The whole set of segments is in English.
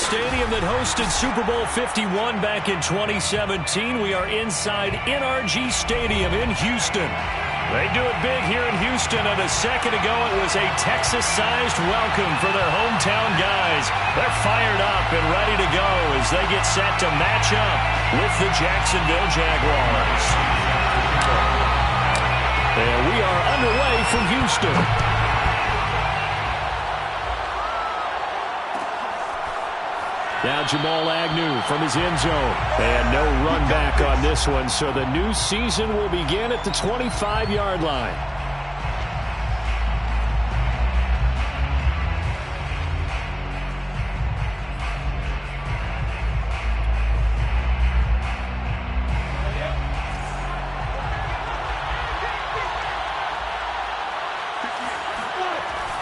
stadium that hosted Super Bowl 51 back in 2017. We are inside NRG Stadium in Houston. They do it big here in Houston, and a second ago it was a Texas-sized welcome for their hometown guys. They're fired up and ready to go as they get set to match up with the Jacksonville Jaguars. And we are underway from Houston. Now Jamal Agnew from his end zone. And no run back on this one, so the new season will begin at the 25-yard line.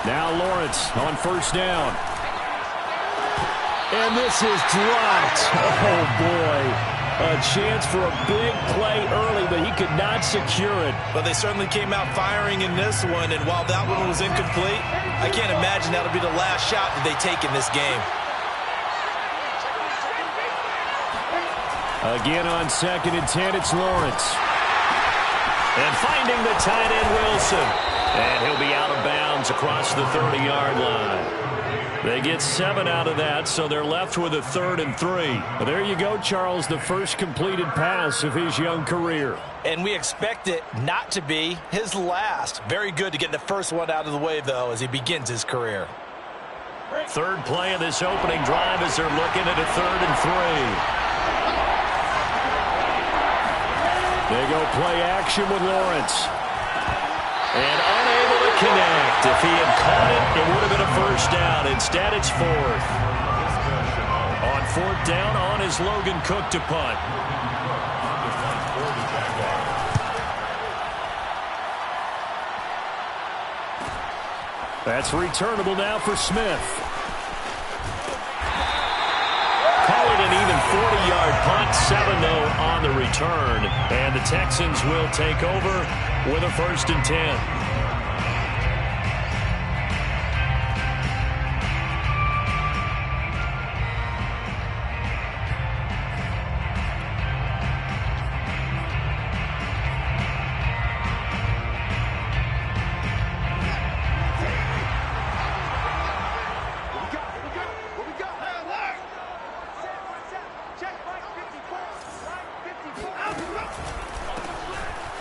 Now Lawrence on first down. And this is dropped. Oh, boy. A chance for a big play early, but he could not secure it. But they certainly came out firing in this one, and while that one was incomplete, I can't imagine that'll be the last shot that they take in this game. Again on 2nd and 10, it's Lawrence. And finding the tight end, Wilson. And he'll be out of bounds across the 30-yard line. They get 7 out of that, so they're left with a 3rd and 3. But there you go, Charles, the first completed pass of his young career. And we expect it not to be his last. Very good to get the first one out of the way, though, as he begins his career. Third play of this opening drive as they're looking at a 3rd and 3. They go play action with Lawrence. And unable to connect. If he had caught it, it would have been a first down. Instead, it's 4th. On 4th down, on is Logan Cook to punt. That's returnable now for Smith. Call it an even 40-yard punt, 7-0 on the return. And the Texans will take over with a 1st and 10.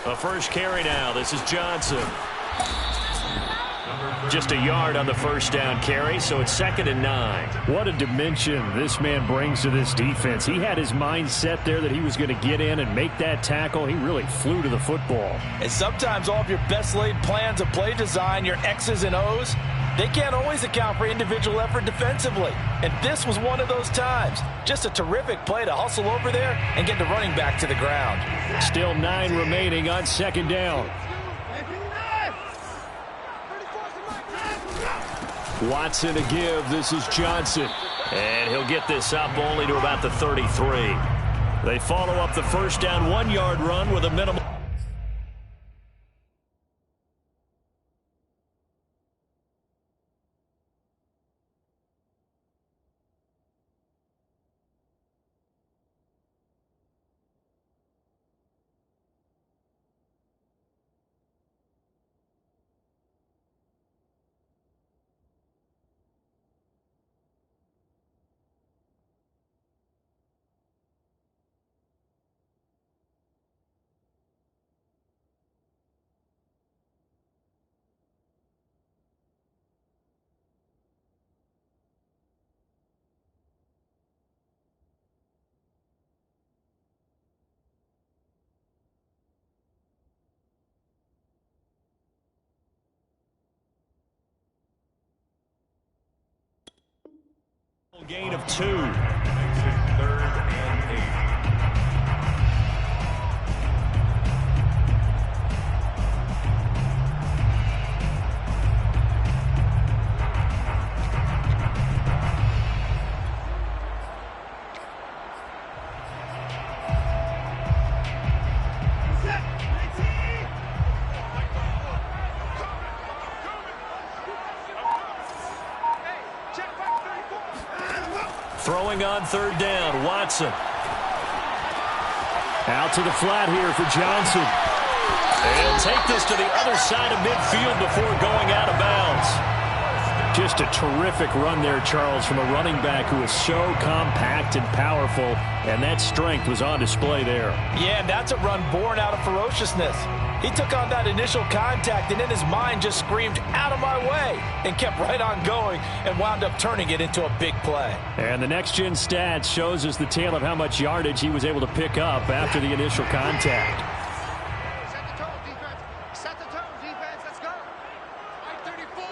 A first carry now. This is Johnson. Just a yard on the first down carry, so it's 2nd and 9. What a dimension this man brings to this defense. He had his mind set there that he was going to get in and make that tackle. He really flew to the football. And sometimes all of your best laid plans of play design, your X's and O's, they can't always account for individual effort defensively. And this was one of those times. Just a terrific play to hustle over there and get the running back to the ground. Still 9 remaining on 2nd down. Watson to give. This is Johnson. And he'll get this up only to about the 33. They follow up the first down 1-yard run with a minimal. Gain of 2. 3rd and 8. Throwing on third down, Watson. Out to the flat here for Johnson. They'll take this to the other side of midfield before going out of bounds. Just a terrific run there, Charles, from a running back who is so compact and powerful, and that strength was on display there. Yeah, and that's a run born out of ferociousness. He took on that initial contact and in his mind just screamed, "Out of my way," and kept right on going and wound up turning it into a big play. And the next-gen stats shows us the tale of how much yardage he was able to pick up after the initial contact. Set the tone, defense. Set the tone, defense. Let's go. Right 34,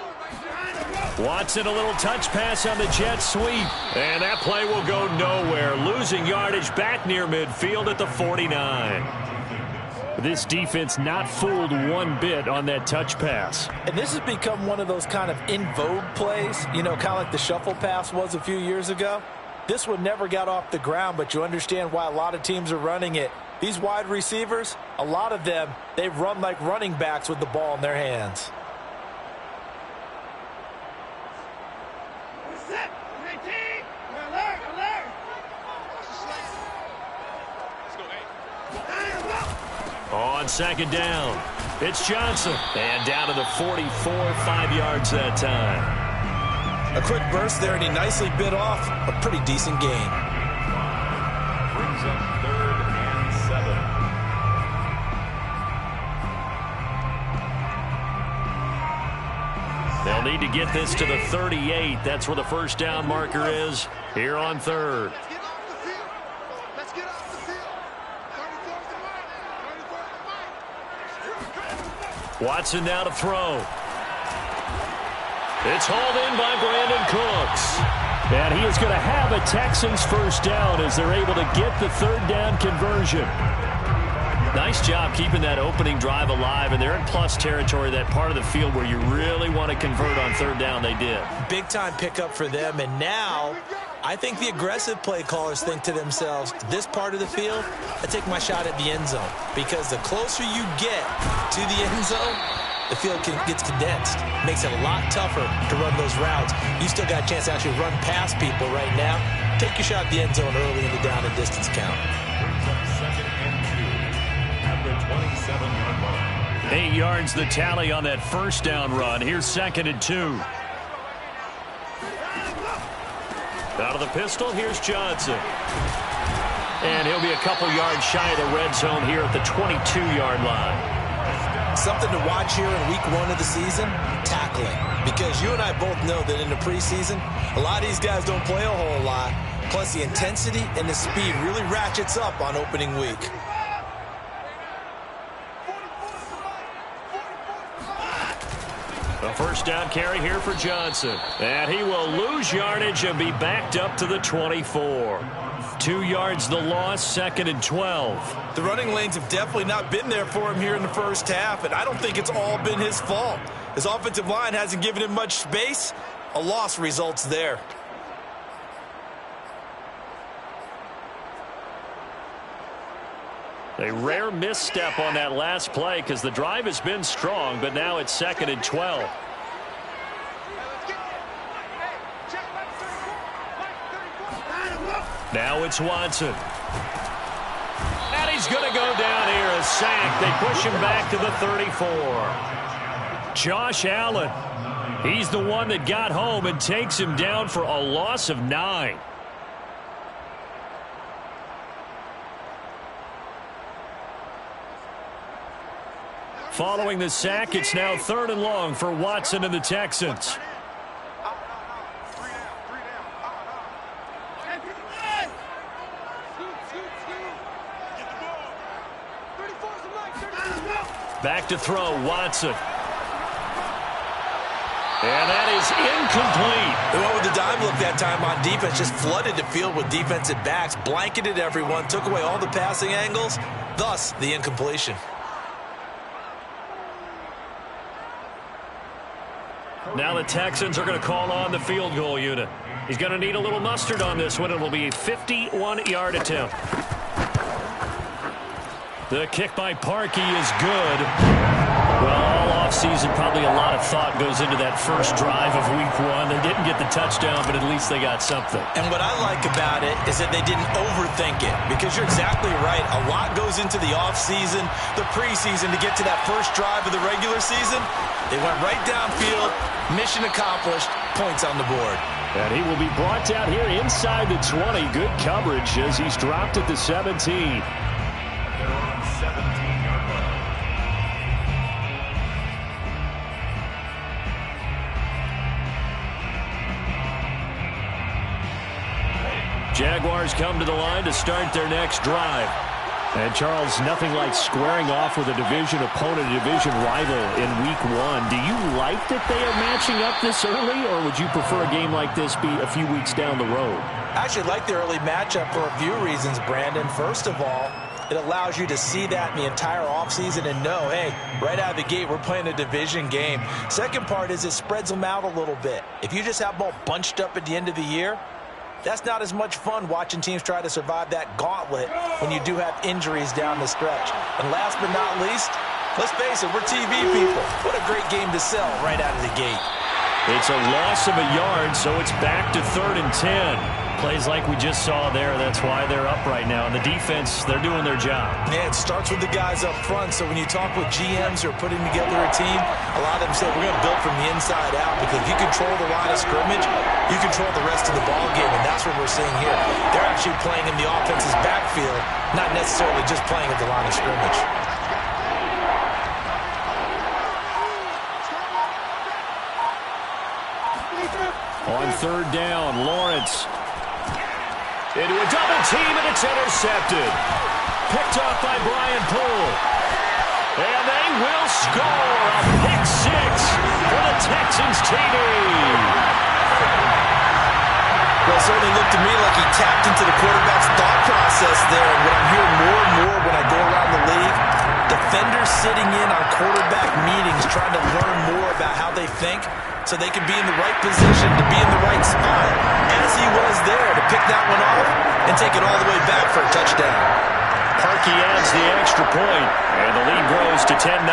right. Watson, a little touch pass on the jet sweep. And that play will go nowhere, losing yardage back near midfield at the 49. This defense not fooled one bit on that touch pass. And this has become one of those kind of in vogue plays, you know, kind of like the shuffle pass was a few years ago. This one never got off the ground, but you understand why a lot of teams are running it. These wide receivers, a lot of them, they run like running backs with the ball in their hands. On second down, it's Johnson. And down to the 44, 5 yards that time. A quick burst there, and he nicely bit off a pretty decent gain. Brings up 3rd and 7. They'll need to get this to the 38. That's where the first down marker is here on 3rd. Let's get off the field. Let's get off the field. 34's the mark. 34's the mark. Watson now to throw. It's hauled in by Brandon Cooks. And he is going to have a Texans first down as they're able to get the third down conversion. Nice job keeping that opening drive alive, and they're in plus territory, that part of the field where you really want to convert on third down. They did. Big time pickup for them, and now I think the aggressive play callers think to themselves, this part of the field, I take my shot at the end zone, because the closer you get to the end zone, the field gets condensed. Makes it a lot tougher to run those routes. You still got a chance to actually run past people right now. Take your shot at the end zone early in the down and distance count. Brings up 2nd and 2 at the 27-yard line. 8 yards the tally on that first down run. Here's 2nd and 2. Out of the pistol, here's Johnson. And he'll be a couple yards shy of the red zone here at the 22-yard line. Something to watch here in week 1 of the season, tackling. Because you and I both know that in the preseason, a lot of these guys don't play a whole lot. Plus, the intensity and the speed really ratchets up on opening week. A first down carry here for Johnson. And he will lose yardage and be backed up to the 24. 2 yards the loss, 2nd and 12. The running lanes have definitely not been there for him here in the first half, and I don't think it's all been his fault. His offensive line hasn't given him much space. A loss results there. A rare misstep on that last play because the drive has been strong, but now it's 2nd and 12. Now it's Watson. And he's going to go down here, a sack. They push him back to the 34. Josh Allen, he's the one that got home and takes him down for a loss of 9. Following the sack, it's now 3rd and long for Watson and the Texans. Back to throw, Watson. And that is incomplete. They went with the dive look that time on defense, just flooded the field with defensive backs, blanketed everyone, took away all the passing angles, thus the incompletion. Now the Texans are going to call on the field goal unit. He's going to need a little mustard on this one. It will be a 51-yard attempt. The kick by Parkey is good. Well, all offseason, probably a lot of thought goes into that first drive of week 1. They didn't get the touchdown, but at least they got something. And what I like about it is that they didn't overthink it, because you're exactly right. A lot goes into the offseason, the preseason to get to that first drive of the regular season. They went right downfield, mission accomplished, points on the board. And he will be brought down here inside the 20. Good coverage as he's dropped at the 17. They're on 17-yard line. Jaguars come to the line to start their next drive. And, Charles, nothing like squaring off with a division opponent, a division rival in week 1. Do you like that they are matching up this early, or would you prefer a game like this be a few weeks down the road? I actually like the early matchup for a few reasons, Brandon. First of all, it allows you to see that in the entire offseason and know, hey, right out of the gate, we're playing a division game. Second part is it spreads them out a little bit. If you just have them all bunched up at the end of the year, that's not as much fun watching teams try to survive that gauntlet when you do have injuries down the stretch. And last but not least, let's face it, we're TV people. What a great game to sell right out of the gate. It's a loss of a yard, so it's back to 3rd and 10. Plays like we just saw there. That's why they're up right now. And the defense, they're doing their job. Yeah, it starts with the guys up front. So when you talk with GMs who are putting together a team, a lot of them say we're going to build from the inside out, because if you control the line of scrimmage, you control the rest of the ball game, and that's what we're seeing here. They're actually playing in the offense's backfield, not necessarily just playing at the line of scrimmage. On 3rd down, Lawrence into a double team, and it's intercepted. Picked off by Brian Poole. And they will score a pick 6 for the Texans TD. Well, it certainly looked to me like he tapped into the quarterback's thought process there. And what I'm hearing more and more when I go around the league, defenders sitting in on quarterback meetings trying to learn more about how they think so they can be in the right position to be in the right spot, as he was there to pick that one off and take it all the way back for a touchdown. Parkey adds the extra point, and the lead grows to 10-0.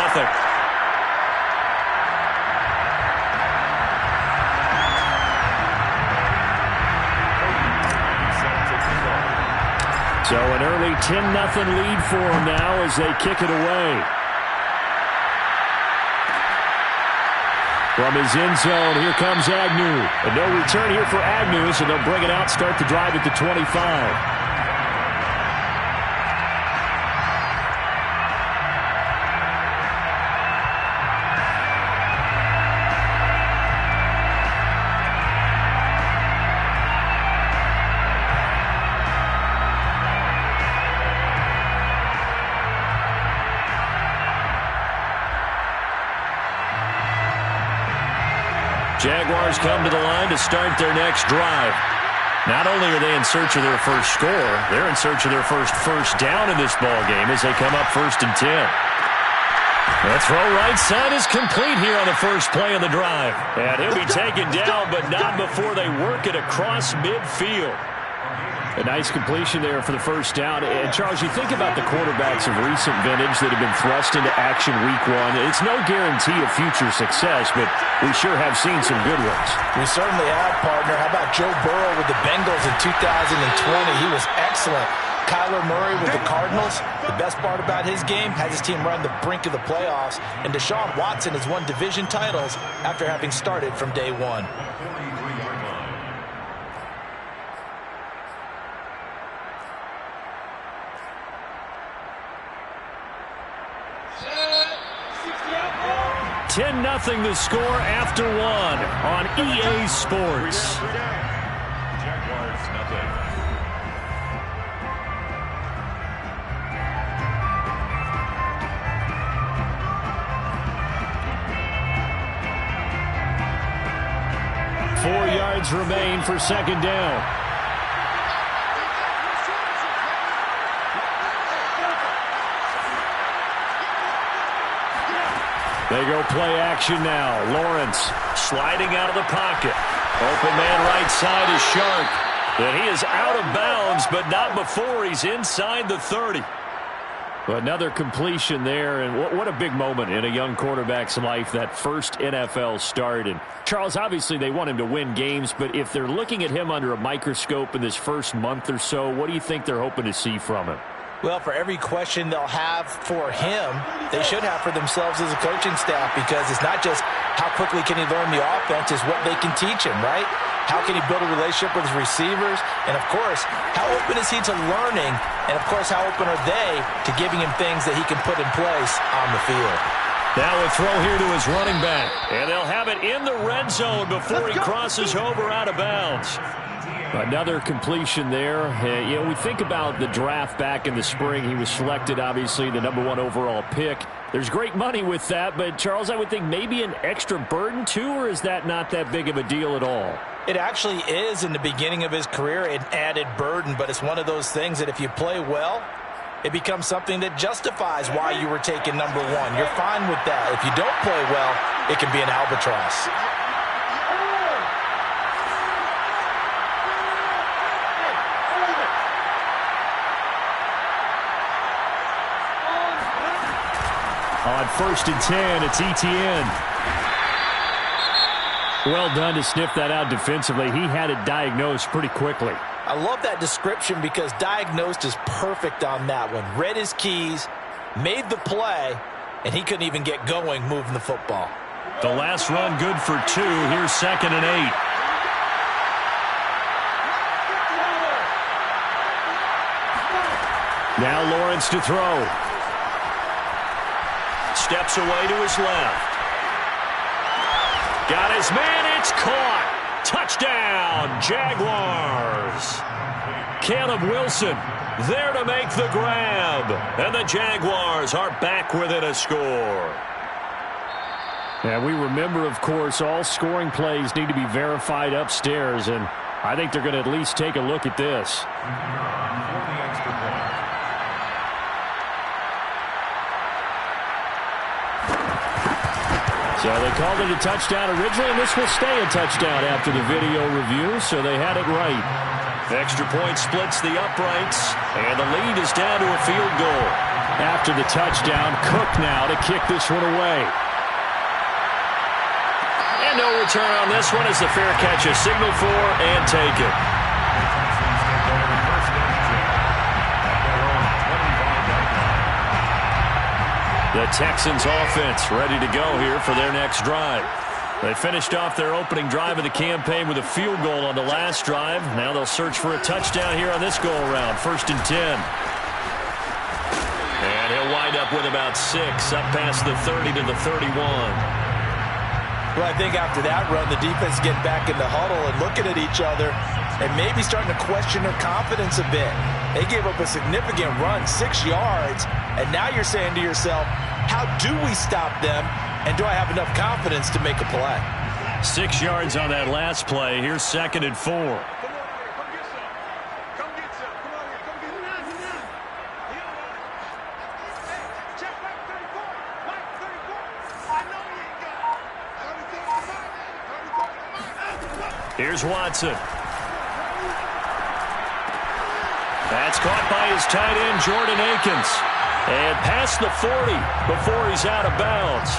So an early 10-0 lead for them now as they kick it away. From his end zone, here comes Agnew. And no return here for Agnew, so they'll bring it out, start the drive at the 25. Jaguars come to the line to start their next drive. Not only are they in search of their first score, they're in search of their first down in this ball game as they come up 1st and 10. The throw right side is complete here on the first play of the drive. And he'll be taken down, but not before they work it across midfield. A nice completion there for the first down. And, Charles, you think about the quarterbacks of recent vintage that have been thrust into action week 1. It's no guarantee of future success, but we sure have seen some good ones. We certainly have, partner. How about Joe Burrow with the Bengals in 2020? He was excellent. Kyler Murray with the Cardinals. The best part about his game, has his team right on the brink of the playoffs. And Deshaun Watson has won division titles after having started from day 1. $10-0 the score after 1 on EA Sports. Jaguars, nothing. Four yards remain for 2nd down. They go play action now. Lawrence sliding out of the pocket. Open man right side is Shark. And he is out of bounds, but not before he's inside the 30. Another completion there, and what a big moment in a young quarterback's life, that first NFL start. And Charles, obviously they want him to win games, but if they're looking at him under a microscope in this first month or so, what do you think they're hoping to see from him? Well, for every question they'll have for him, they should have for themselves as a coaching staff, because it's not just how quickly can he learn the offense, it's what they can teach him, right? How can he build a relationship with his receivers? And, of course, how open is he to learning? And, of course, how open are they to giving him things that he can put in place on the field? Now a throw here to his running back. And they'll have it in the red zone before he crosses over out of bounds. Another completion there. You know, we think about the draft back in the spring. He was selected, obviously, the #1 overall pick. There's great money with that, but, Charles, I would think maybe an extra burden, too, or is that not that big of a deal at all? It actually is in the beginning of his career, an added burden, but it's one of those things that if you play well, it becomes something that justifies why you were taken #1. You're fine with that. If you don't play well, it can be an albatross. On 1st and 10, it's ETN. Well done to sniff that out defensively. He had it diagnosed pretty quickly. I love that description because diagnosed is perfect on that one. Read his keys, made the play, and he couldn't even get going moving the football. The last run good for 2. Here's 2nd and 8. Now Lawrence to throw. Steps away to his left. Got his man. It's caught. Touchdown, Jaguars. Caleb Wilson there to make the grab. And the Jaguars are back within a score. And we remember, of course, all scoring plays need to be verified upstairs. And I think they're going to at least take a look at this. So they called it a touchdown originally, and this will stay a touchdown after the video review, so they had it right. The extra point splits the uprights, and the lead is down to a field goal. After the touchdown, Cook now to kick this one away. And no return on this one as the fair catch is signaled for and taken. The Texans offense ready to go here for their next drive. They finished off their opening drive of the campaign with a field goal on the last drive. Now they'll search for a touchdown here on this go-around. 1st and 10. And he'll wind up with about 6, up past the 30 to the 31. Well, I think after that run, the defense getting back in the huddle and looking at each other and maybe starting to question their confidence a bit. They gave up a significant run, 6 yards, and now you're saying to yourself, how do we stop them, and do I have enough confidence to make a play? 6 yards on that last play. Here's 2nd and 4. Here's Watson. That's caught by his tight end, Jordan Akins. And past the 40 before he's out of bounds.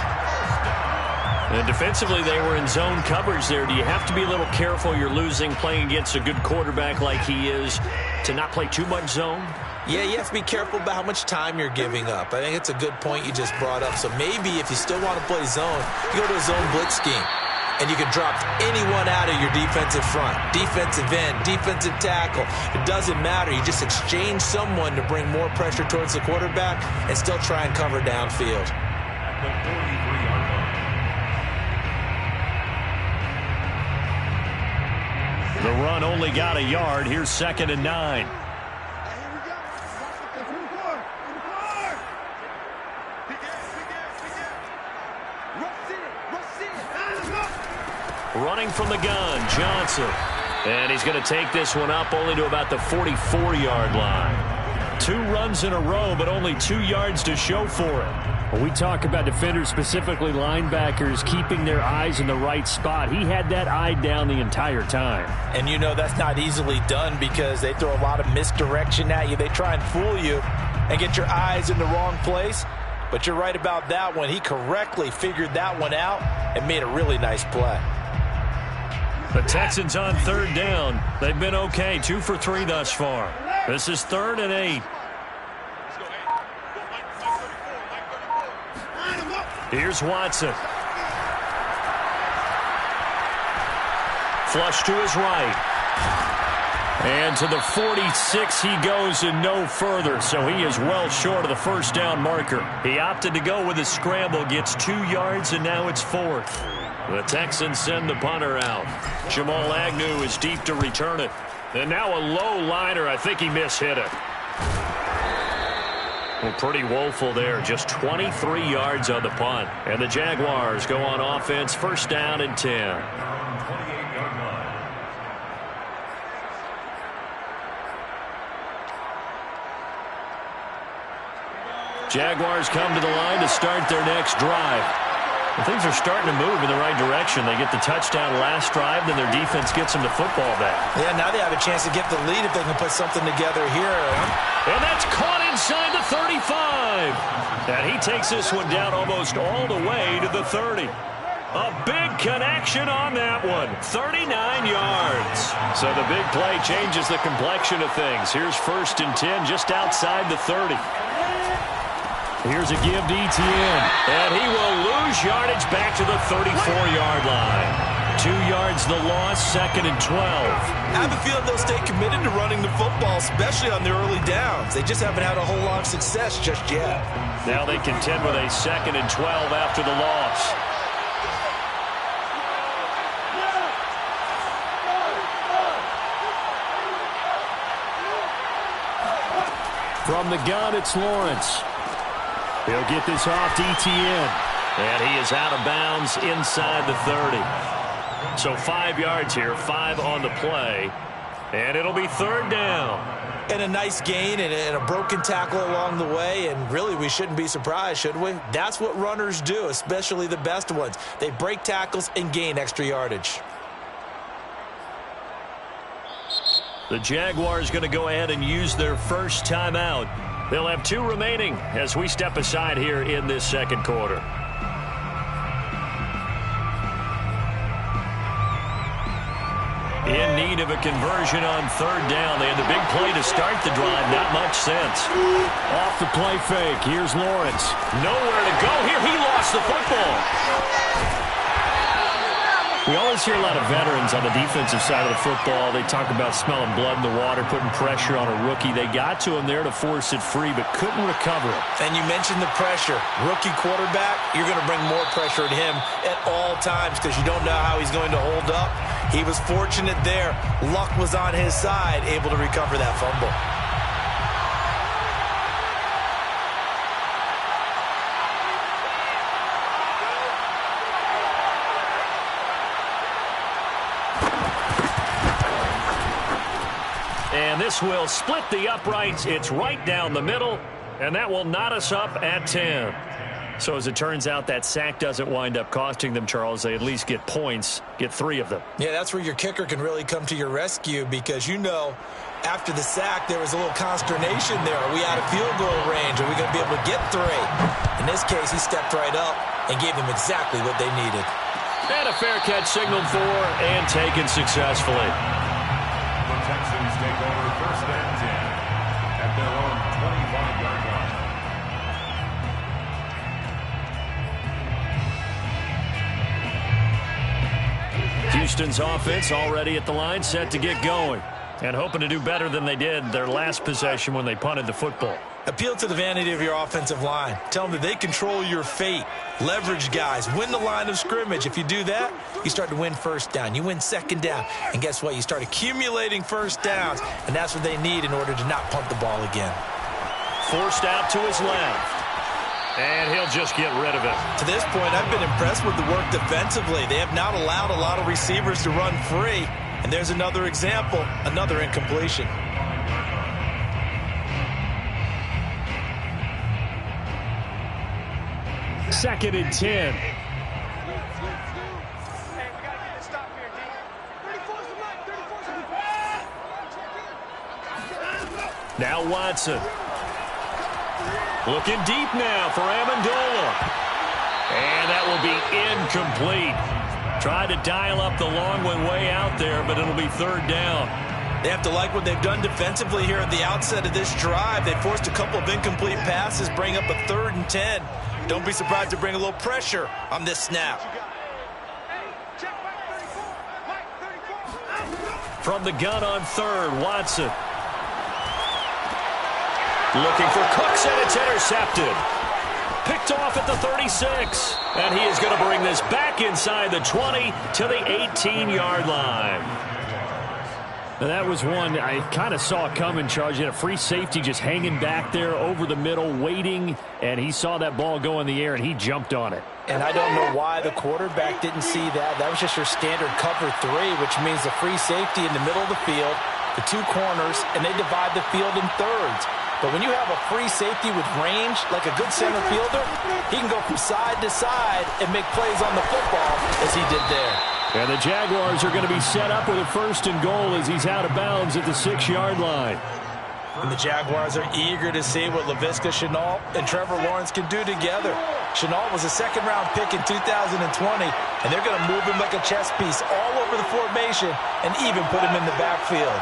And defensively, they were in zone coverage there. Do you have to be a little careful? You're losing playing against a good quarterback like he is to not play too much zone? Yeah, you have to be careful about how much time you're giving up. I think it's a good point you just brought up. So maybe if you still want to play zone, you go to a zone blitz scheme. And you can drop anyone out of your defensive front, defensive end, defensive tackle. It doesn't matter. You just exchange someone to bring more pressure towards the quarterback and still try and cover downfield. The run only got a yard. Here's 2nd and 9. Running from the gun, Johnson. And he's going to take this one up only to about the 44-yard line. 2 runs in a row, but only 2 yards to show for it. When we talk about defenders, specifically linebackers, keeping their eyes in the right spot, he had that eye down the entire time. And you know that's not easily done because they throw a lot of misdirection at you. They try and fool you. and get your eyes in the wrong place. But you're right about that one. He correctly figured that one out and made a really nice play. The Texans on third down. They've been okay, 2 for 3 thus far. This is 3rd and 8. Here's Watson. Flush to his right. And to the 46 he goes and no further, so he is well short of the first down marker. He opted to go with a scramble, gets 2 yards, and now it's 4th. The Texans send the punter out. Jamal Agnew is deep to return it. And now a low liner. I think he mishit it. Well, pretty woeful there. Just 23 yards on the punt. And the Jaguars go on offense, first down and 10. Jaguars come to the line to start their next drive. And things are starting to move in the right direction. They get the touchdown last drive, then their defense gets them the football back. Yeah, now they have a chance to get the lead if they can put something together here. And that's caught inside the 35. And he takes this one down almost all the way to the 30. A big connection on that one. 39 yards. So the big play changes the complexion of things. Here's 1st and 10 just outside the 30. Here's a give to Etienne. And he will lose yardage back to the 34-yard line. 2 yards the loss, 2nd and 12. I have a feeling they'll stay committed to running the football, especially on the early downs. They just haven't had a whole lot of success just yet. Now they contend with a 2nd and 12 after the loss. From the gun, it's Lawrence. He'll get this off to Etienne. And he is out of bounds inside the 30. So 5 yards here, 5 on the play. And it'll be 3rd down. And a nice gain and a broken tackle along the way. And really, we shouldn't be surprised, should we? That's what runners do, especially the best ones. They break tackles and gain extra yardage. The Jaguars going to go ahead and use their first timeout. They'll have 2 remaining as we step aside here in this second quarter. In need of a conversion on 3rd down. They had the big play to start the drive. Not much sense. Off the play fake. Here's Lawrence. Nowhere to go here. He lost the football. We always hear a lot of veterans on the defensive side of the football. They talk about smelling blood in the water, putting pressure on a rookie. They got to him there to force it free, but couldn't recover it. And you mentioned the pressure. Rookie quarterback, you're going to bring more pressure at him at all times because you don't know how he's going to hold up. He was fortunate there. Luck was on his side, able to recover that fumble. And this will split the uprights. It's right down the middle, and that will knot us up at 10. So as it turns out, that sack doesn't wind up costing them, Charles. They at least get points, get 3 of them. Yeah, that's where your kicker can really come to your rescue because, you know, after the sack, there was a little consternation there. Are we out of field goal range? Are we going to be able to get 3? In this case, he stepped right up and gave them exactly what they needed. And a fair catch signaled for and taken successfully. The Texans take over 1st and 10 at their own 25-yard line. Houston's offense already at the line, set to get going. And hoping to do better than they did their last possession when they punted the football. Appeal to the vanity of your offensive line. Tell them that they control your fate. Leverage guys. Win the line of scrimmage. If you do that, you start to win 1st down. You win 2nd down. And guess what? You start accumulating 1st downs. And that's what they need in order to not punt the ball again. Forced out to his left. And he'll just get rid of it. To this point, I've been impressed with the work defensively. They have not allowed a lot of receivers to run free. And there's another example, another incompletion. Second and 10. Now Watson. Looking deep now for Amendola. And that will be incomplete. Tried to dial up the long one way out there, but it'll be third down. They have to like what they've done defensively here at the outset of this drive. They forced a couple of incomplete passes, bring up a 3rd and 10. Don't be surprised to bring a little pressure on this snap. From the gun on 3rd, Watson. Looking for Cooks, and it's intercepted. Picked off at the 36. And he is going to bring this back inside the 20 to the 18-yard line. Now that was one I kind of saw coming, Charge. He had a free safety just hanging back there over the middle, waiting, and he saw that ball go in the air, and he jumped on it. And I don't know why the quarterback didn't see that. That was just your standard cover 3, which means the free safety in the middle of the field, the 2 corners, and they divide the field in thirds. But when you have a free safety with range, like a good center fielder, he can go from side to side and make plays on the football as he did there. And the Jaguars are going to be set up with a 1st and goal as he's out of bounds at the 6-yard line. And the Jaguars are eager to see what Laviska Shenault and Trevor Lawrence can do together. Shenault was a 2nd-round pick in 2020, and they're going to move him like a chess piece all over the formation and even put him in the backfield.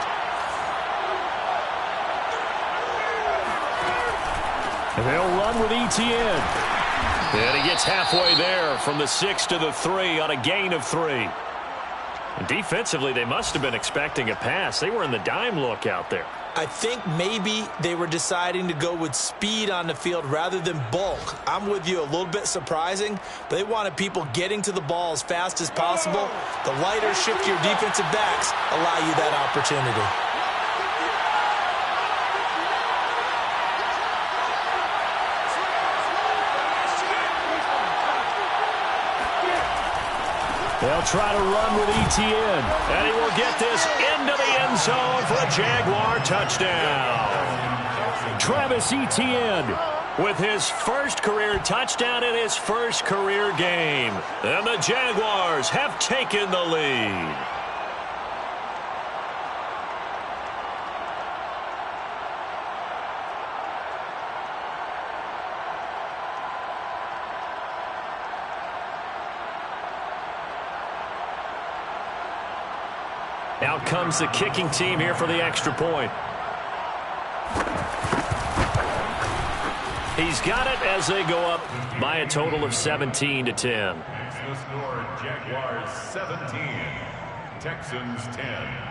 And they'll run with Etienne. And he gets halfway there from the 6 to the 3 on a gain of 3. And defensively, they must have been expecting a pass. They were in the dime look out there. I think maybe they were deciding to go with speed on the field rather than bulk. I'm with you, a little bit surprising, but they wanted people getting to the ball as fast as possible. The lighter, shiftier defensive backs allow you that opportunity. They'll try to run with Etienne, and he will get this into the end zone for a Jaguar touchdown. Travis Etienne with his first career touchdown in his first career game. And the Jaguars have taken the lead. Out comes the kicking team here for the extra point. He's got it as they go up by a total of 17-10. The score, Jaguars 17, Texans 10.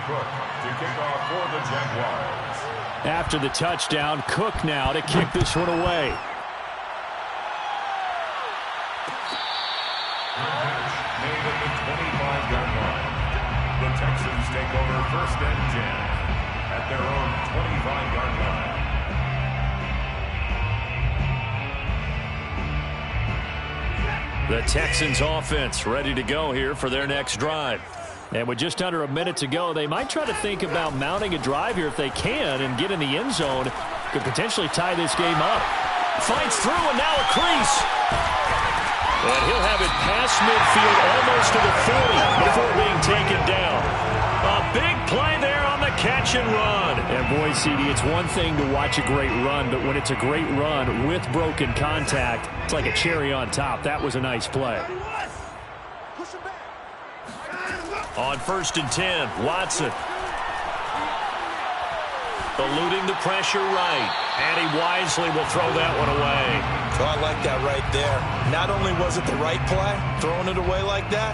Cook to kick off for the Jaguars. After the touchdown, Cook now to kick this one away. Made at the 25-yard line. The Texans take over 1st and 10 at their own 25-yard line. The Texans offense ready to go here for their next drive. And with just under a minute to go, they might try to think about mounting a drive here if they can and get in the end zone. Could potentially tie this game up. Fights through, and now a crease. And he'll have it past midfield almost to the 40 before being taken down. A big play there on the catch and run. And boy, CD, it's one thing to watch a great run, but when it's a great run with broken contact, it's like a cherry on top. That was a nice play. On 1st and 10, Watson. Eluding the pressure right. And he wisely will throw that one away. So I like that right there. Not only was it the right play, throwing it away like that,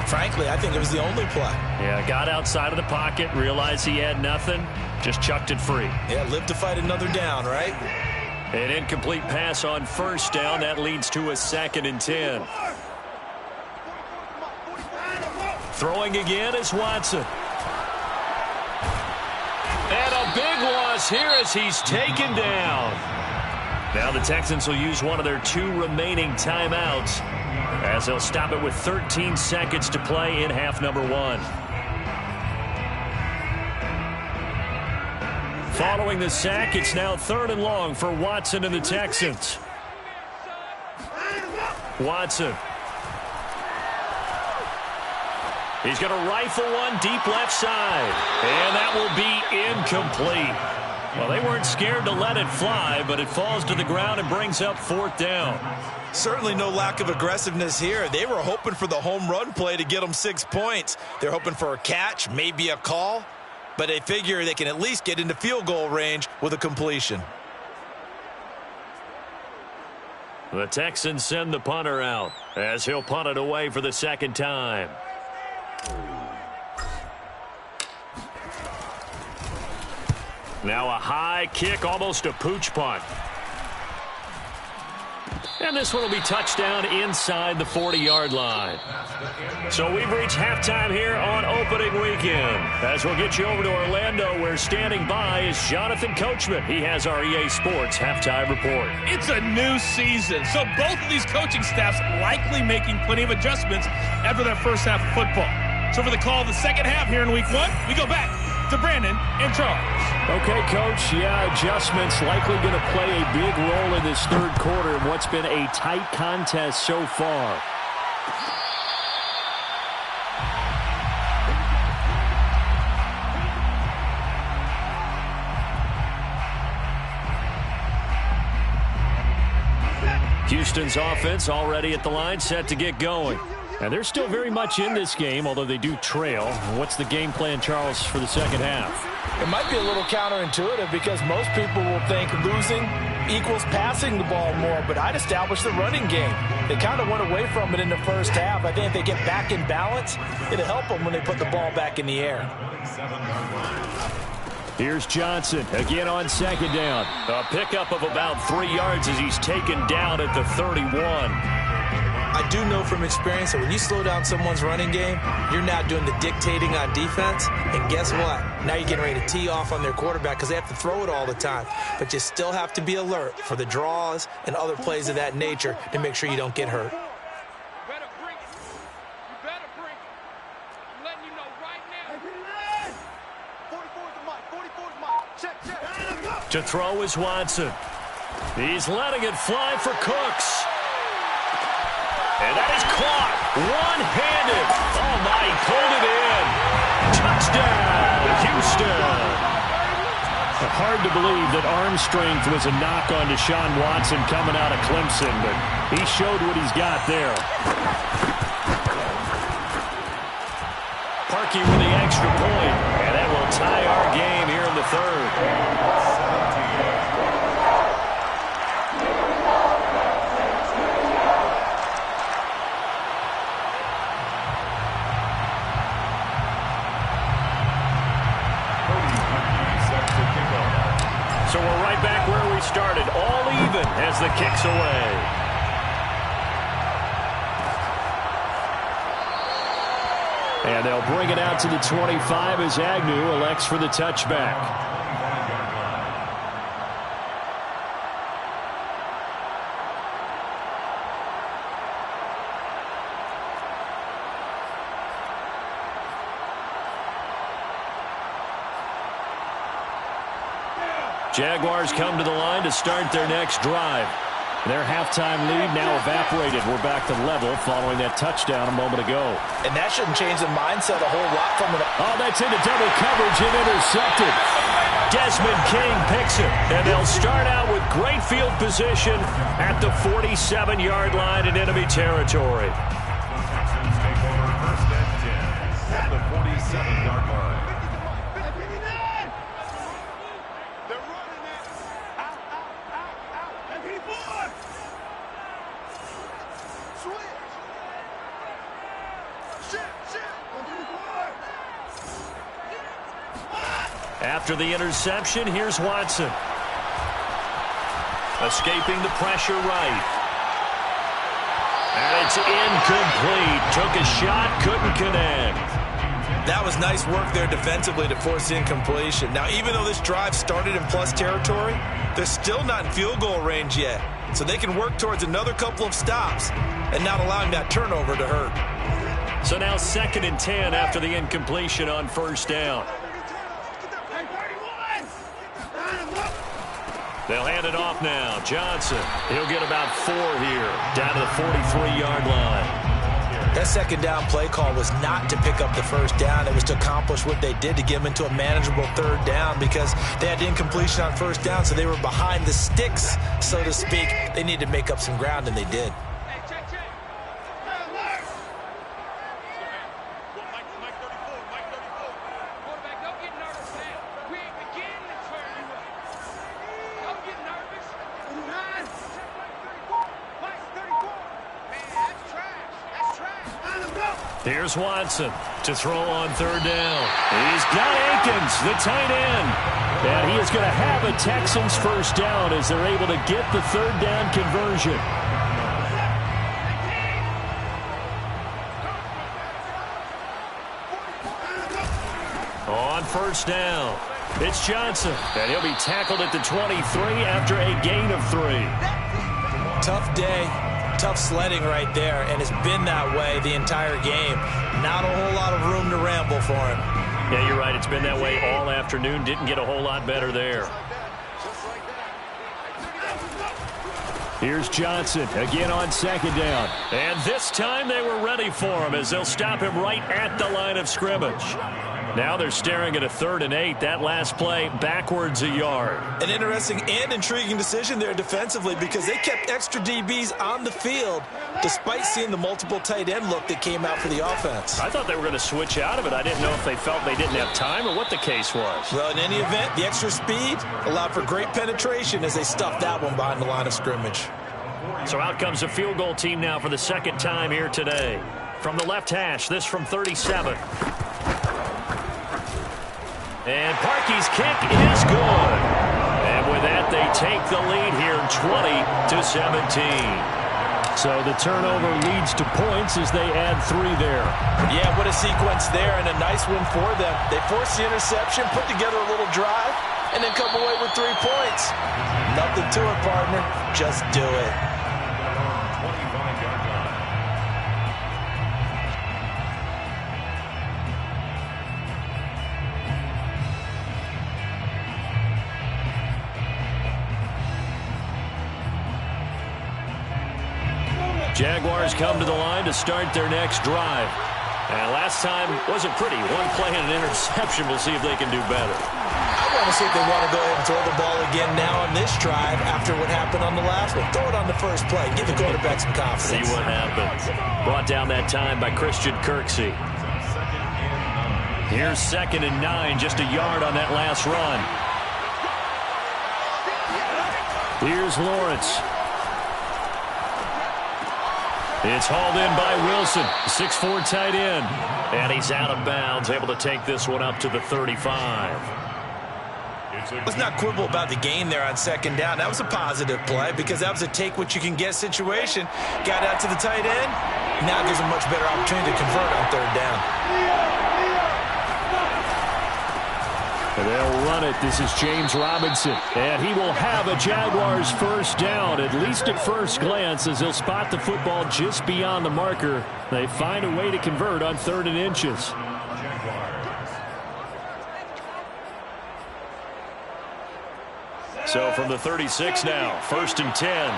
frankly, I think it was the only play. Yeah, got outside of the pocket, realized he had nothing, just chucked it free. Yeah, live to fight another down, right? An incomplete pass on 1st down. That leads to a 2nd and 10. Throwing again is Watson. And a a big loss here as he's taken down. Now the Texans will use one of their 2 remaining timeouts as they'll stop it with 13 seconds to play in half number 1. Following the sack, it's now 3rd and long for Watson and the Texans. Watson. He's going to rifle one deep left side. And that will be incomplete. Well, they weren't scared to let it fly, but it falls to the ground and brings up 4th down. Certainly no lack of aggressiveness here. They were hoping for the home run play to get them 6 points. They're hoping for a catch, maybe a call. But they figure they can at least get into field goal range with a completion. The Texans send the punter out as he'll punt it away for the 2nd time. Now a high kick, almost a pooch punt. And this one will be touchdown inside the 40-yard line. So we've reached halftime here on opening weekend. As we'll get you over to Orlando, where standing by is Jonathan Coachman. He has our EA Sports halftime report. It's a new season, so both of these coaching staffs likely making plenty of adjustments after that first half of football. So for the call of the second half here in week 1, we go back to Brandon and Charles. Okay, Coach. Yeah, adjustments likely going to play a big role in this 3rd quarter in what's been a tight contest so far. Houston's offense already at the line, set to get going. And they're still very much in this game, although they do trail. What's the game plan, Charles, for the 2nd half? It might be a little counterintuitive because most people will think losing equals passing the ball more, but I'd establish the running game. They kind of went away from it in the first half. I think if they get back in balance, it'll help them when they put the ball back in the air. Here's Johnson again on 2nd down. A pickup of about 3 yards as he's taken down at the 31. I do know from experience that when you slow down someone's running game, you're now doing the dictating on defense. And guess what? Now you're getting ready to tee off on their quarterback because they have to throw it all the time. But you still have to be alert for the draws and other plays of that nature to make sure you don't get hurt. To throw is Watson. He's letting it fly for Cooks. And that is caught. One-handed. Oh, my, he pulled it in. Touchdown, Houston. Hard to believe that arm strength was a knock on Deshaun Watson coming out of Clemson, but he showed what he's got there. Parkey with the extra point, and that will tie our game here in the 3rd. So we're right back where we started, all even as the kick's away. And they'll bring it out to the 25 as Agnew elects for the touchback. Jaguars come to the line to start their next drive. Their halftime lead now evaporated. We're back to level following that touchdown a moment ago. And that shouldn't change the mindset a whole lot from it. Oh, that's into double coverage and intercepted. Desmond King picks it. And they'll start out with great field position at the 47-yard line in enemy territory. Texans take over 1st and 10 at the 47-yard line. After the interception, here's Watson. Escaping the pressure right. And it's incomplete. Took a shot, couldn't connect. That was nice work there defensively to force the incompletion. Now, even though this drive started in plus territory, they're still not in field goal range yet. So they can work towards another couple of stops and not allowing that turnover to hurt. So now 2nd and 10 after the incompletion on first down. They'll hand it off now. Johnson, he'll get about 4 here, down to the 43-yard line. That 2nd down play call was not to pick up the 1st down. It was to accomplish what they did to get them into a manageable 3rd down because they had incompletion on 1st down, so they were behind the sticks, so to speak. They needed to make up some ground, and they did. Here's Watson to throw on 3rd down. He's got Akins, the tight end. And he is going to have a Texans 1st down as they're able to get the 3rd down conversion. On 1st down, it's Johnson. And he'll be tackled at the 23 after a gain of 3. Tough day. Tough sledding right there, and it's been that way the entire game. Not a whole lot of room to ramble for him. Yeah, you're right. It's been that way all afternoon. Didn't get a whole lot better there. Here's Johnson again on 2nd down. And this time they were ready for him as they'll stop him right at the line of scrimmage. Now they're staring at a 3rd and 8. That last play backwards a yard. An interesting and intriguing decision there defensively because they kept extra DBs on the field despite seeing the multiple tight end look that came out for the offense. I thought they were going to switch out of it. I didn't know if they felt they didn't have time or what the case was. Well, in any event, the extra speed allowed for great penetration as they stuffed that one behind the line of scrimmage. So out comes a field goal team now for the 2nd time here today. From the left hash, this from 37. And Parkey's kick is good. And with that, they take the lead here 20-17. So the turnover leads to points as they add 3 there. Yeah, what a sequence there and a nice one for them. They forced the interception, put together a little drive, and then come away with 3 points. Nothing to it, partner. Just do it. Jaguars come to the line to start their next drive. And last time wasn't pretty. 1 play and an interception. We'll see if they can do better. I want to see if they want to go ahead and throw the ball again now on this drive after what happened on the last one. Throw it on the first play. Give the quarterback some confidence. See what happens. Brought down that time by Christian Kirksey. Here's 2nd and 9. Just a yard on that last run. Here's Lawrence. It's hauled in by Wilson, 6'4" tight end. And he's out of bounds, able to take this one up to the 35. Let's not quibble about the gain there on 2nd down. That was a positive play because that was a take-what-you-can-get situation. Got out to the tight end. Now gives a much better opportunity to convert on 3rd down. They'll run it. This is James Robinson. And he will have a Jaguars 1st down, at least at first glance, as they'll spot the football just beyond the marker. They find a way to convert on 3rd and inches. So from the 36 now, 1st and 10.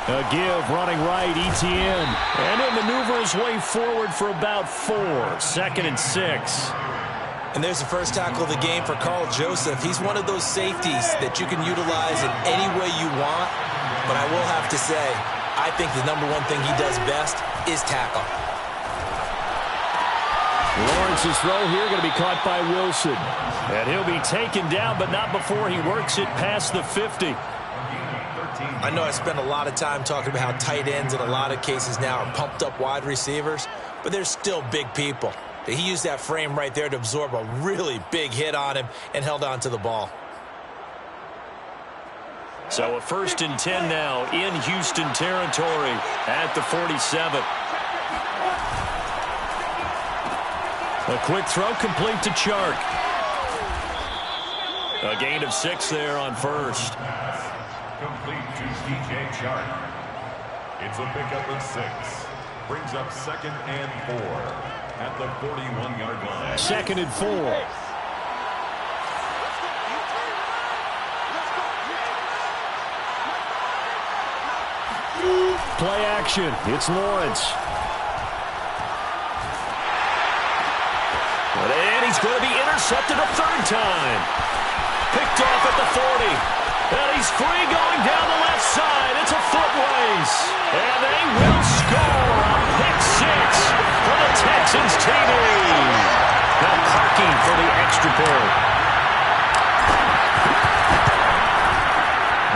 A give, running right, Etienne. And he'll maneuver his way forward for about 4. 2nd and 6. And there's the first tackle of the game for Carl Joseph. He's one of those safeties that you can utilize in any way you want. But I will have to say, I think the number one thing he does best is tackle. Lawrence's throw here going to be caught by Wilson. And he'll be taken down, but not before he works it past the 50. I know I spent a lot of time talking about how tight ends in a lot of cases now are pumped up wide receivers, but they're still big people. He used that frame right there to absorb a really big hit on him and held on to the ball. So a 1st and 10 now in Houston territory at the 47. A quick throw complete to Chark. A gain of 6 there on first. Complete to DJ Chark. It's a pickup of 6. Brings up 2nd and 4 at the 41-yard line. 2nd and 4. Play action. It's Lawrence. And he's going to be intercepted a 3rd time. Picked off at the 40. And he's free going down the left side. It's a foot race. And they will score a pick 6 for the Texans TD. Now Parkey for the extra point.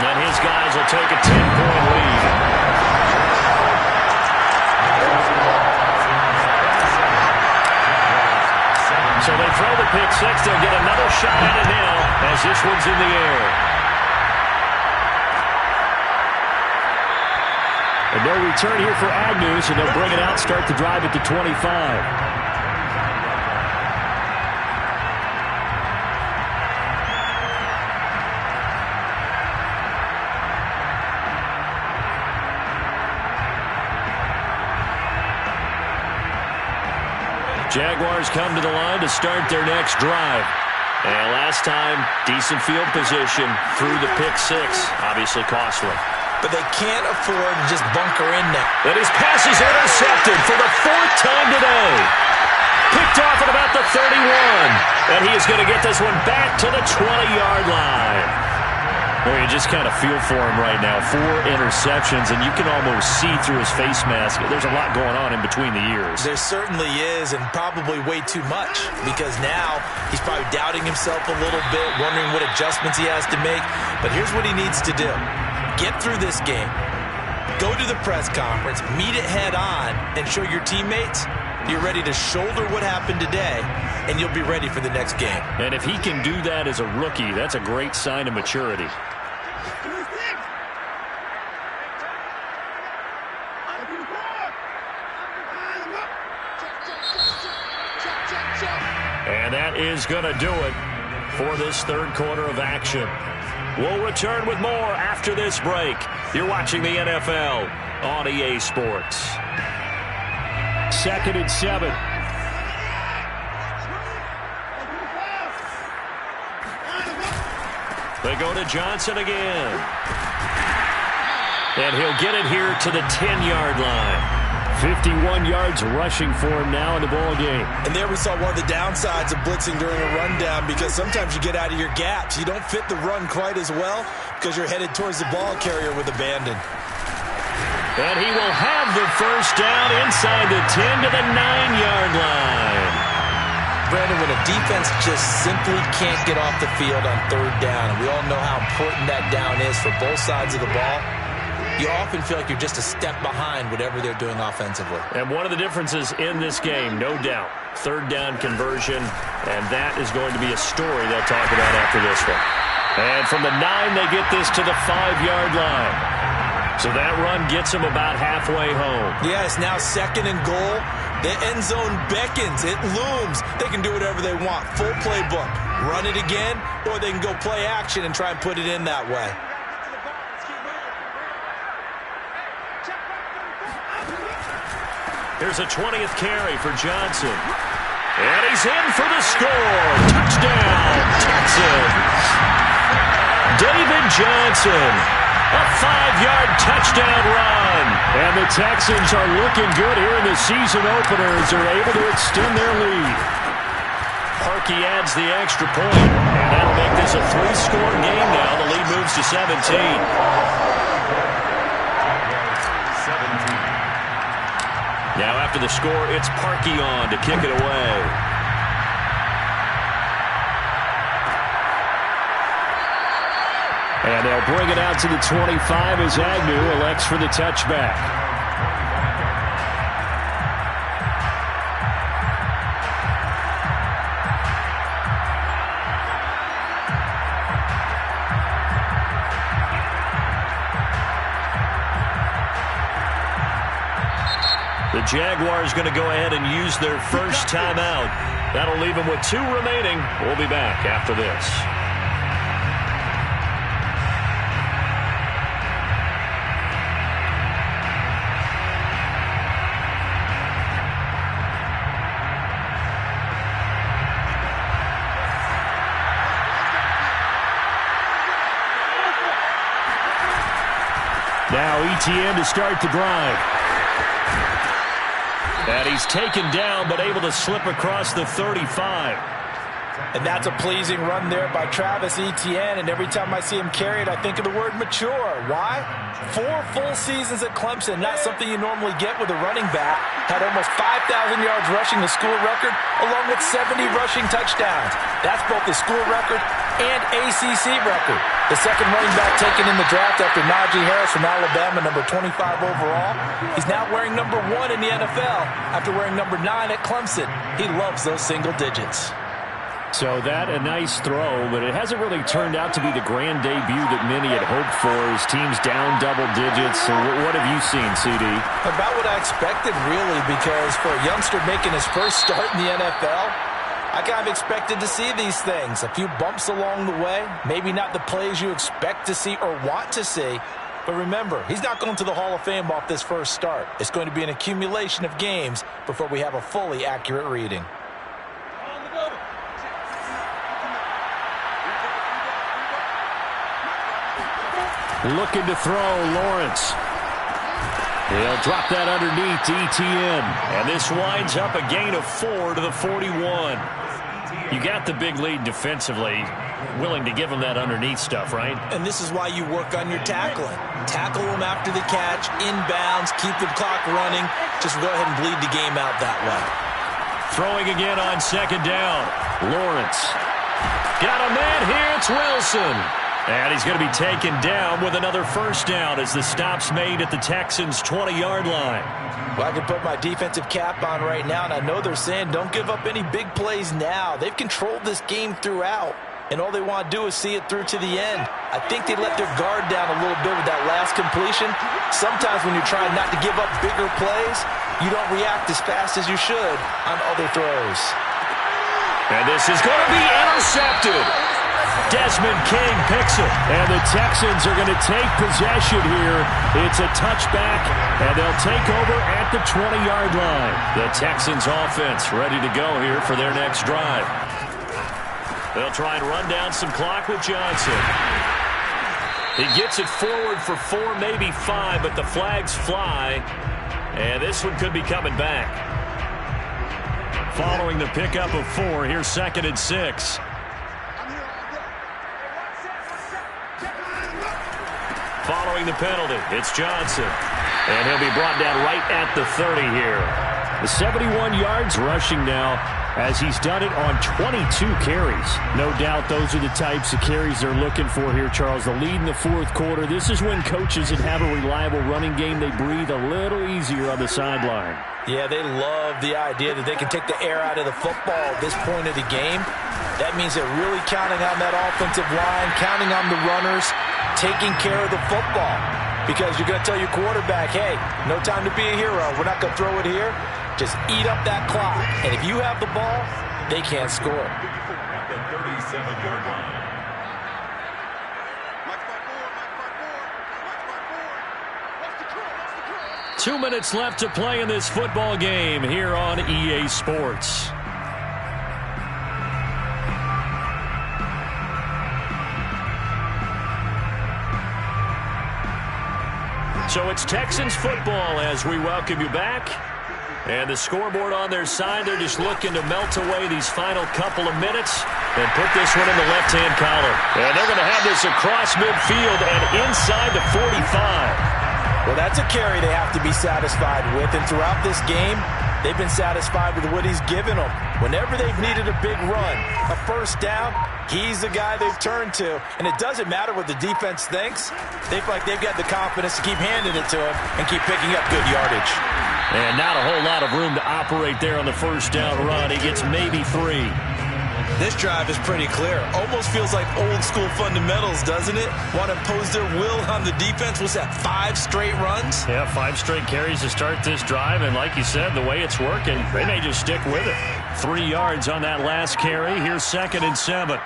And his guys will take a 10-point lead. So they throw the pick 6. They'll get another shot at it now as this one's in the air. And no return here for Agnew, so they'll bring it out, start the drive at the 25. Jaguars come to the line to start their next drive. And last time, decent field position through the pick 6. Obviously costly. But they can't afford to just bunker in now. And his pass is intercepted for the 4th time today. Picked off at about the 31. And he is going to get this one back to the 20-yard line. Well, you just kind of feel for him right now. 4 interceptions, and you can almost see through his face mask. There's a lot going on in between the ears. There certainly is, and probably way too much, because now he's probably doubting himself a little bit, wondering what adjustments he has to make. But here's what he needs to do. Get through this game, go to the press conference, meet it head on, and show your teammates you're ready to shoulder what happened today, and you'll be ready for the next game. And if he can do that as a rookie, that's a great sign of maturity. And that is going to do it for this 3rd quarter of action. We'll return with more after this break. You're watching the NFL on EA Sports. 2nd and 7. They go to Johnson again. And he'll get it here to the 10-yard line. 51 yards rushing for him now in the ball game. And there we saw one of the downsides of blitzing during a rundown, because sometimes you get out of your gaps. You don't fit the run quite as well because you're headed towards the ball carrier with abandon. And he will have the 1st down inside the 10 to the 9-yard line. Brandon, when a defense just simply can't get off the field on 3rd down, and we all know how important that down is for both sides of the ball, you often feel like you're just a step behind whatever they're doing offensively. And one of the differences in this game, no doubt, 3rd down conversion, and that is going to be a story they'll talk about after this one. And from the 9, they get this to the 5-yard line. So that run gets them about halfway home. Yeah, it's now 2nd and goal. The end zone beckons. It looms. They can do whatever they want. Full playbook. Run it again, or they can go play action and try and put it in that way. Here's a 20th carry for Johnson. And he's in for the score. Touchdown, Texans. David Johnson. A 5-yard touchdown run. And the Texans are looking good here in the season opener as they're able to extend their lead. Parkey adds the extra point. And that'll make this a 3-score game now. The lead moves to 17. Now after the score, it's Parkey on to kick it away. And they'll bring it out to the 25 as Agnew elects for the touchback. the Jaguars going to go ahead and use their first timeout. That'll leave them with 2 remaining. We'll be back after this. Now ETN to start the drive. And he's taken down, but able to slip across the 35. And that's a pleasing run there by Travis Etienne. And every time I see him carry it, I think of the word mature. Why? 4 full seasons at Clemson, not something you normally get with a running back. Had almost 5,000 yards rushing, the school record, along with 70 rushing touchdowns. That's both the school record and ACC record. The second running back taken in the draft after Najee Harris from Alabama, number 25 overall. He's now wearing number 1 in the NFL after wearing number 9 at Clemson. He loves those single digits. So that a nice throw, but it hasn't really turned out to be the grand debut that many had hoped for. His team's down double digits. So what have you seen, CD? About what I expected, really, because for a youngster making his first start in the NFL, I kind of expected to see these things. A few bumps along the way, maybe not the plays you expect to see or want to see. But remember, he's not going to the Hall of Fame off this first start. It's going to be an accumulation of games before we have a fully accurate reading. Looking to throw, Lawrence. He'll drop that underneath to ETN. And this winds up a gain of 4 to the 41. You got the big lead defensively. Willing to give him that underneath stuff, right? And this is why you work on your tackling. Tackle him after the catch, inbounds, keep the clock running. Just go ahead and bleed the game out that way. Throwing again on second down. Lawrence. Got a man here. It's Wilson. And he's going to be taken down with another first down as the stop's made at the Texans' 20-yard line. Well, I can put my defensive cap on right now, and I know they're saying don't give up any big plays now. They've controlled this game throughout, and all they want to do is see it through to the end. I think they let their guard down a little bit with that last completion. Sometimes when you're trying not to give up bigger plays, you don't react as fast as you should on other throws. And this is going to be intercepted. Desmond King picks it, and the Texans are going to take possession here. It's a touchback, and they'll take over at the 20-yard line. The Texans offense ready to go here for their next drive. They'll try and run down some clock with Johnson. He gets it forward for 4, maybe 5, but the flags fly, and this one could be coming back. Following the pickup of 4, here's 2nd and 6. Following the penalty, it's Johnson. And he'll be brought down right at the 30 here. The 71 yards rushing now as he's done it on 22 carries. No doubt those are the types of carries they're looking for here, Charles. The lead in the fourth quarter. This is when coaches that have a reliable running game, they breathe a little easier on the sideline. Yeah, they love the idea that they can take the air out of the football at this point of the game. That means they're really counting on that offensive line, counting on the runners, taking care of the football. Because you're going to tell your quarterback, hey, no time to be a hero. We're not going to throw it here. Just eat up that clock. And if you have the ball, they can't score. At the 37-yard line. 2 minutes left to play in this football game here on EA Sports. So it's Texans football as we welcome you back. And the scoreboard on their side, they're just looking to melt away these final couple of minutes and put this one in the left-hand column. And they're going to have this across midfield and inside the 45. Well, that's a carry they have to be satisfied with. And throughout this game, they've been satisfied with what he's given them. Whenever they've needed a big run, a first down, he's the guy they've turned to. And it doesn't matter what the defense thinks. They feel like they've got the confidence to keep handing it to him and keep picking up good yardage. And not a whole lot of room to operate there on the first down run. He gets maybe 3. This drive is pretty clear. Almost feels like old school fundamentals, doesn't it? Want to impose their will on the defense. What's that, 5 straight runs? Yeah, 5 straight carries to start this drive. And like you said, the way it's working, they may just stick with it. 3 yards on that last carry. Here's 2nd and 7.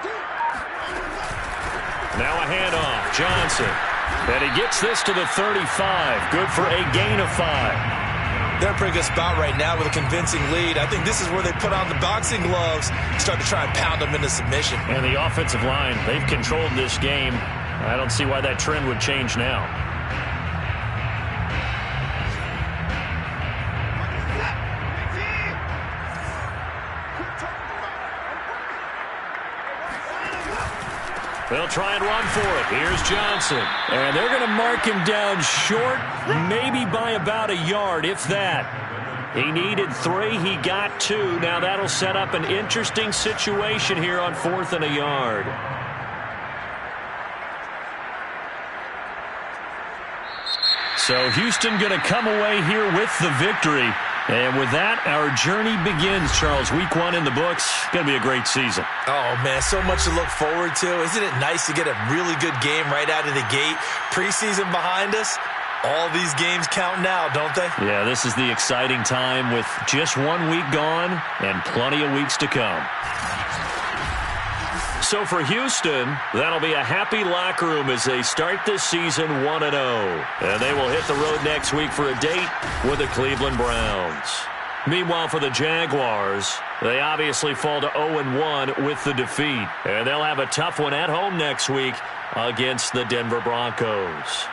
Now a handoff. Johnson. And he gets this to the 35. Good for a gain of 5. They're in a pretty good spot right now with a convincing lead. I think this is where they put on the boxing gloves, start to try and pound them into submission. And the offensive line, they've controlled this game. I don't see why that trend would change now. They'll try and run for it. Here's Johnson. And they're going to mark him down short, maybe by about a yard, if that. He needed 3. He got 2. Now that'll set up an interesting situation here on 4th and a yard. So Houston going to come away here with the victory. And with that, our journey begins, Charles. Week 1 in the books. Going to be a great season. Oh, man, so much to look forward to. Isn't it nice to get a really good game right out of the gate? Preseason behind us. All these games count now, don't they? Yeah, this is the exciting time with just 1 week gone and plenty of weeks to come. So for Houston, that'll be a happy locker room as they start this season 1-0. And they will hit the road next week for a date with the Cleveland Browns. Meanwhile, for the Jaguars, they obviously fall to 0-1 with the defeat. And they'll have a tough one at home next week against the Denver Broncos.